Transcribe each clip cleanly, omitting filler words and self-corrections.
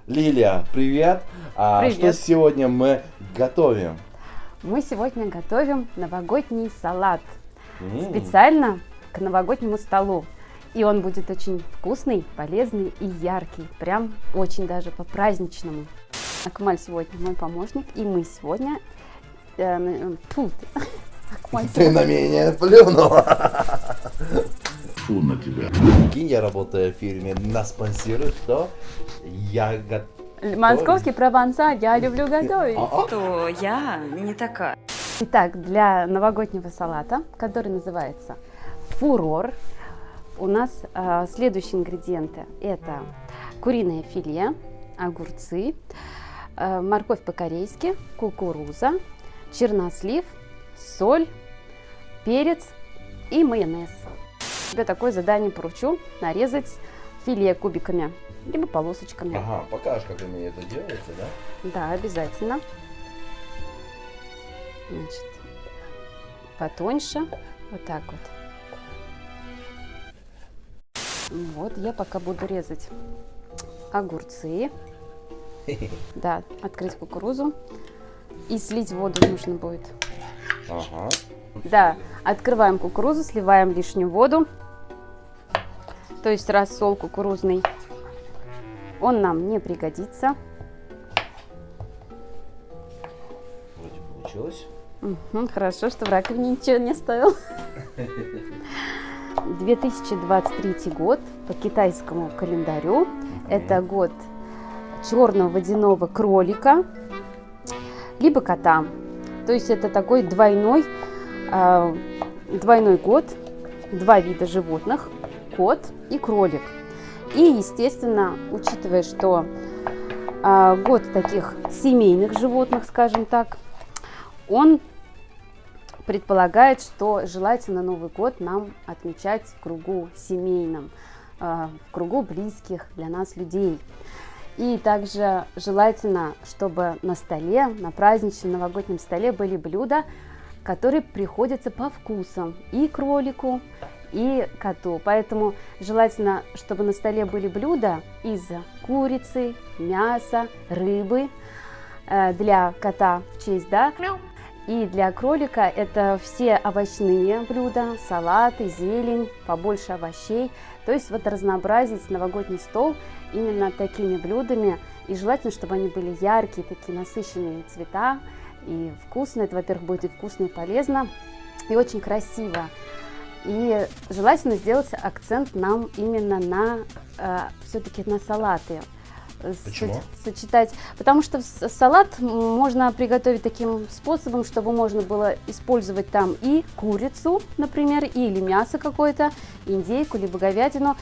Лилия, привет! Привет. Что сегодня мы готовим? Мы сегодня готовим новогодний салат М, специально к новогоднему столу. И он будет очень вкусный, полезный и яркий. Прям очень даже по-праздничному. Акмаль сегодня мой помощник, и мы сегодня... Акмаль Ты на сегодня... меня плюнула. Фу на тебя. Прикинь, я работаю в фирме, нас спонсирует, что я готовлю. Московский провансаль, я люблю готовить. То я не такая. Итак, для новогоднего салата, который называется фурор, у нас следующие ингредиенты. Это куриное филе, огурцы, морковь по-корейски, кукуруза, чернослив, соль, перец и майонез. Тебе такое задание поручу: нарезать филе кубиками, либо полосочками. Ага, покажешь, как у меня это делается, да? Да, обязательно. Значит, потоньше, вот так вот. Вот, я пока буду резать огурцы. Да, открыть кукурузу и слить воду нужно будет. Ага. Да, открываем кукурузу, сливаем лишнюю воду, то есть рассол кукурузный. Он нам не пригодится. Вроде получилось. Хорошо, что в раковине ничего не оставил. 2023 год по китайскому календарю. Это год черного водяного кролика, либо кота. То есть это такой двойной год, два вида животных, кот и кролик. И, естественно, учитывая, что год таких семейных животных, скажем так, он предполагает, что желательно Новый год нам отмечать в кругу семейном, в кругу близких для нас людей. И также желательно, чтобы на столе, на праздничном новогоднем столе были блюда, которые приходятся по вкусам и кролику, и коту. Поэтому желательно, чтобы на столе были блюда из курицы, мяса, рыбы, для кота в честь, да? И для кролика это все овощные блюда, салаты, зелень, побольше овощей. То есть вот разнообразить новогодний стол именно такими блюдами. И желательно, чтобы они были яркие, такие насыщенные цвета и вкусные. Это, во-первых, будет и вкусно, и полезно, и очень красиво. И желательно сделать акцент нам именно на все-таки на салаты. Почему? Сочетать, потому что салат можно приготовить таким способом, чтобы можно было использовать там и курицу, например, или мясо какое-то, индейку, либо говядину,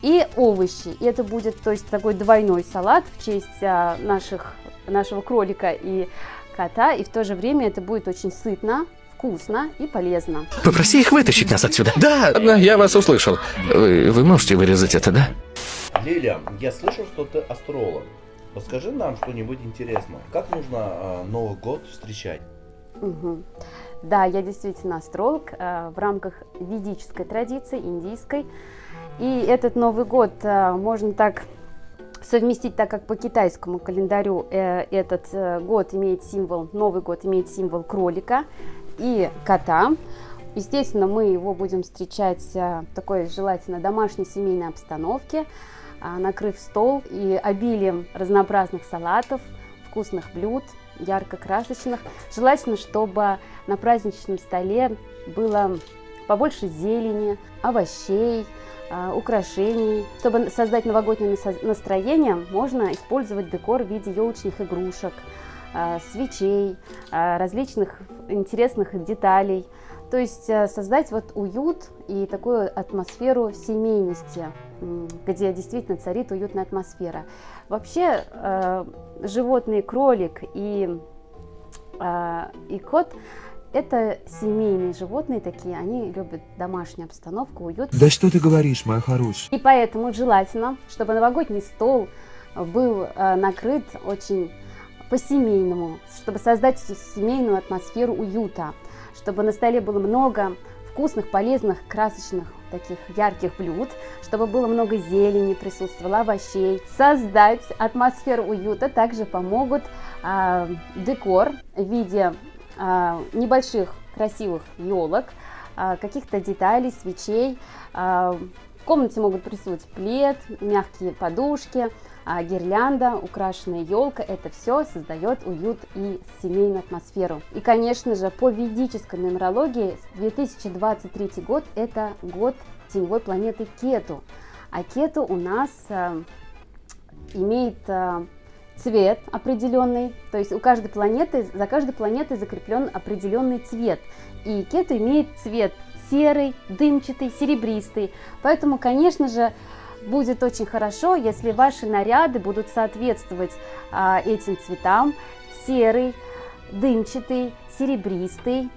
и овощи. И это будет, то есть, такой двойной салат в честь нашего кролика и кота, и в то же время это будет очень сытно, вкусно и полезно. Попроси их вытащить нас отсюда. Да, я вас услышал. Вы можете вырезать это, да? Лилия, я слышал, что ты астролог. Расскажи нам что-нибудь интересное. Как нужно Новый год встречать? Да, я действительно астролог в рамках ведической традиции, индийской. И этот Новый год можно так совместить, так как по китайскому календарю этот год имеет символ, Новый год имеет символ кролика и кота. Естественно, мы его будем встречать в такой желательно домашней семейной обстановке, накрыв стол и обилием разнообразных салатов, вкусных блюд, ярко-красочных. Желательно, чтобы на праздничном столе было побольше зелени, овощей, украшений. Чтобы создать новогоднее настроение, можно использовать декор в виде елочных игрушек, свечей, различных интересных деталей. То есть создать вот уют и такую атмосферу семейности, где действительно царит уютная атмосфера. Вообще животные кролик и кот – это семейные животные такие, они любят домашнюю обстановку, уют. Да что ты говоришь, моя хорошая? И поэтому желательно, чтобы новогодний стол был накрыт очень по-семейному, чтобы создать семейную атмосферу уюта, чтобы на столе было много вкусных, полезных, красочных таких ярких блюд, чтобы было много зелени, присутствовало овощей. Создать атмосферу уюта также помогут декор в виде небольших красивых елок, каких-то деталей, свечей. В комнате могут присутствовать плед, мягкие подушки, гирлянда, украшенная елка. Это все создает уют и семейную атмосферу. И, конечно же, по ведической нумерологии 2023 год – это год теневой планеты Кету. А Кету у нас имеет цвет определенный, то есть у каждой планеты, за каждой планетой закреплен определенный цвет. И Кету имеет цвет серый, дымчатый, серебристый. Поэтому, конечно же, будет очень хорошо, если ваши наряды будут соответствовать этим цветам. Серый, дымчатый, серебристый.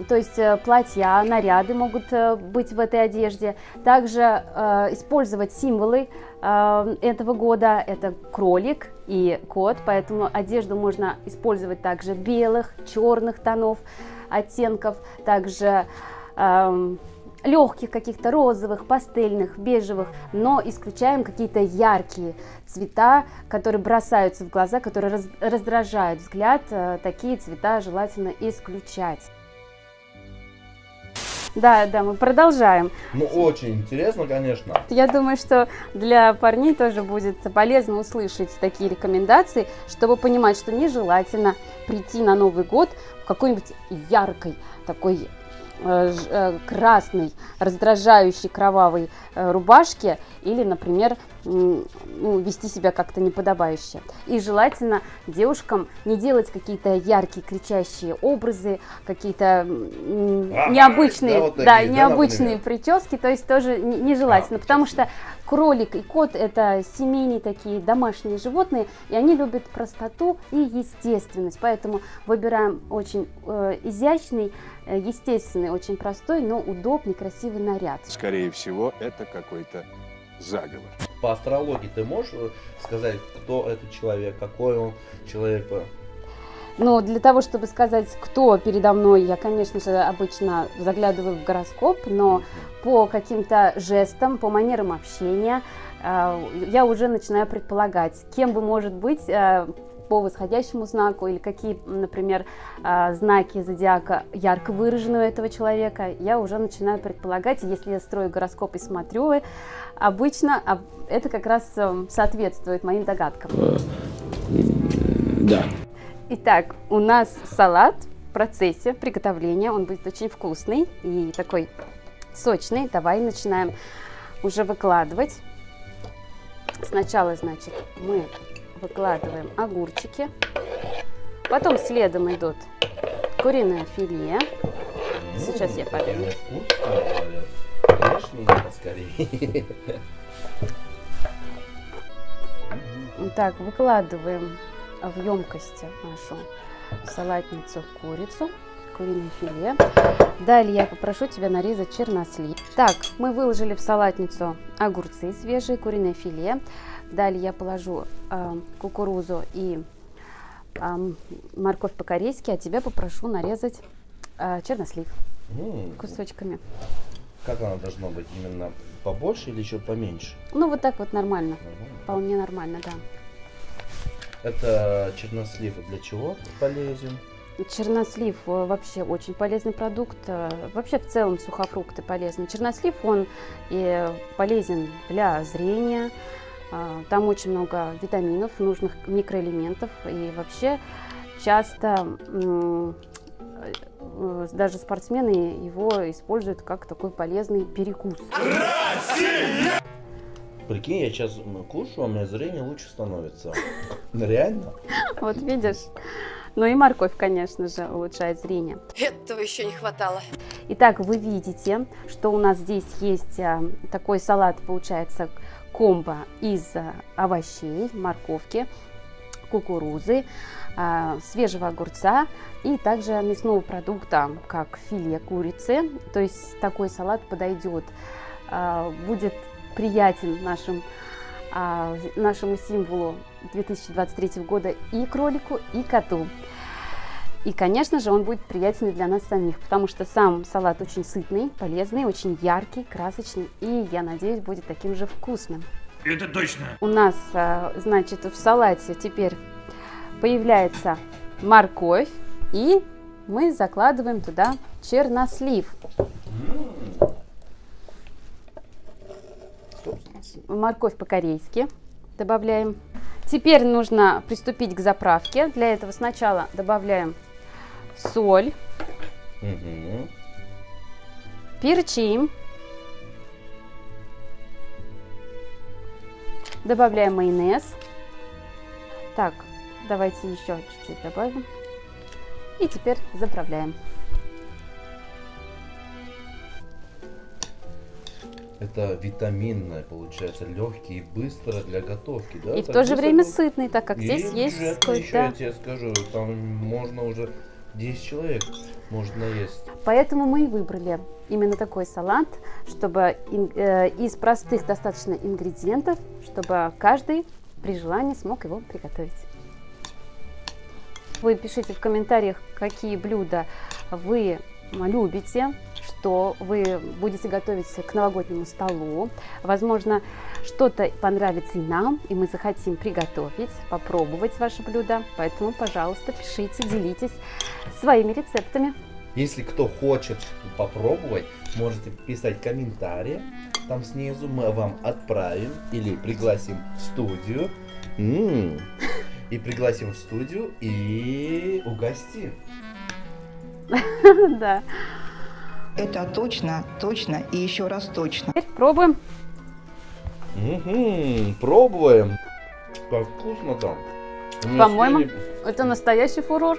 То есть платья, наряды могут быть в этой одежде. Также использовать символы этого года. Это кролик и кот. Поэтому одежду можно использовать также белых, черных тонов, оттенков. Также легких каких-то розовых, пастельных, бежевых, но исключаем какие-то яркие цвета, которые бросаются в глаза, которые раздражают взгляд. Такие цвета желательно исключать. Да, мы продолжаем. Ну, очень интересно, конечно. Я думаю, что для парней тоже будет полезно услышать такие рекомендации, чтобы понимать, что нежелательно прийти на Новый год в какой-нибудь яркой, такой красной, раздражающей, кровавой рубашке или, например, вести себя как-то неподобающе. И желательно девушкам не делать какие-то яркие, кричащие образы, какие-то необычные, необычные прически, то есть тоже нежелательно, потому что кролик и кот – это семейные такие домашние животные, и они любят простоту и естественность, поэтому выбираем очень изящный, естественный, очень простой, но удобный, красивый наряд. Скорее всего, это какой-то заговор. По астрологии ты можешь сказать, кто этот человек, какой он человек? Но для того, чтобы сказать, кто передо мной, я, конечно же, обычно заглядываю в гороскоп, но по каким-то жестам, по манерам общения я уже начинаю предполагать, кем бы может быть по восходящему знаку или какие, например, знаки зодиака ярко выражены у этого человека, я уже начинаю предполагать, если я строю гороскоп и смотрю, обычно это как раз соответствует моим догадкам. Да. Итак, у нас салат в процессе приготовления, он будет очень вкусный и такой сочный. Давай начинаем уже выкладывать. Сначала, значит, мы выкладываем огурчики, потом следом идут куриное филе. Сейчас я подаю. Скорее. Так, выкладываем в емкость нашу салатницу курицу, куриное филе. Далее я попрошу тебя нарезать чернослив. Так, мы выложили в салатницу огурцы свежие, куриное филе. Далее я положу кукурузу и морковь по-корейски, а тебя попрошу нарезать чернослив кусочками. Как она должна быть? Именно побольше или еще поменьше? Ну, вот так вот нормально. Вполне нормально, да. Это чернослив для чего полезен? Чернослив вообще очень полезный продукт. Вообще в целом сухофрукты полезны. Чернослив, он и полезен для зрения. Там очень много витаминов, нужных микроэлементов. И вообще часто даже спортсмены его используют как такой полезный перекус. Россия! Прикинь, я сейчас кушаю, а у меня зрение лучше становится. Реально? Вот видишь. Ну и морковь, конечно же, улучшает зрение. Этого еще не хватало. Итак, вы видите, что у нас здесь есть такой салат, получается, комбо из овощей, морковки, кукурузы, свежего огурца и также мясного продукта, как филе курицы. То есть такой салат подойдет, будет приятен нашему символу 2023 года и кролику, и коту. И, конечно же, он будет приятный для нас самих, потому что сам салат очень сытный, полезный, очень яркий, красочный и, я надеюсь, будет таким же вкусным. Это точно. У нас, значит, в салате теперь появляется морковь, и мы закладываем туда чернослив. Морковь по-корейски добавляем. Теперь нужно приступить к заправке. Для этого сначала добавляем соль, Мгм. перчим, добавляем майонез. Так, давайте еще чуть-чуть добавим. И теперь заправляем. Это витаминное, получается, легкий и быстро для готовки, да? И в Так то же быстро время будет. сытный, так как И здесь есть бюджетно еще, я какой-то... тебе скажу, там можно уже 10 человек можно есть. Поэтому мы и выбрали именно такой салат, чтобы из простых достаточно ингредиентов, чтобы каждый при желании смог его приготовить. Вы пишите в комментариях, какие блюда вы любите, что вы будете готовить к новогоднему столу. Возможно, что-то понравится и нам, и мы захотим приготовить, попробовать ваше блюдо. Поэтому, пожалуйста, пишите, делитесь своими рецептами. Если кто хочет попробовать, можете писать комментарии. Там снизу мы вам отправим или пригласим в студию. И пригласим в студию и угостим. Да. Это точно, точно и еще раз точно. Теперь пробуем. Пробуем. Как вкусно там. По-моему, это настоящий фурор.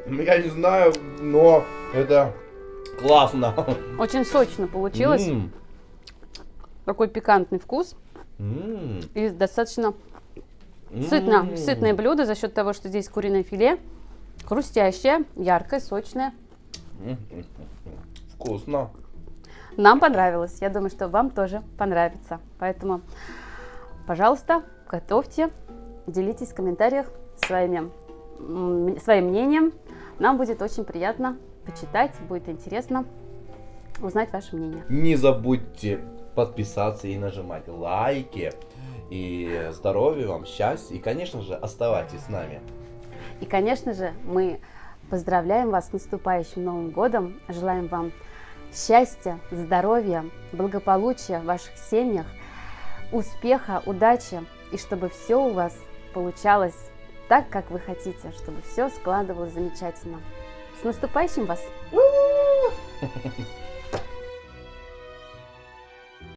Я не знаю, но это классно. Очень сочно получилось. Такой пикантный вкус. И достаточно сытное блюдо за счет того, что здесь куриное филе. Хрустящее, яркое, сочное. Вкусно. Нам понравилось. Я думаю, что вам тоже понравится. Поэтому, пожалуйста, готовьте, делитесь в комментариях своим мнением. Нам будет очень приятно почитать, будет интересно узнать ваше мнение. Не забудьте подписаться и нажимать лайки. И здоровья вам, счастья. И, конечно же, оставайтесь с нами. И, конечно же, мы поздравляем вас с наступающим Новым годом. Желаем вам счастья, здоровья, благополучия в ваших семьях, успеха, удачи. И чтобы все у вас получалось так, как вы хотите, чтобы все складывалось замечательно. С наступающим вас!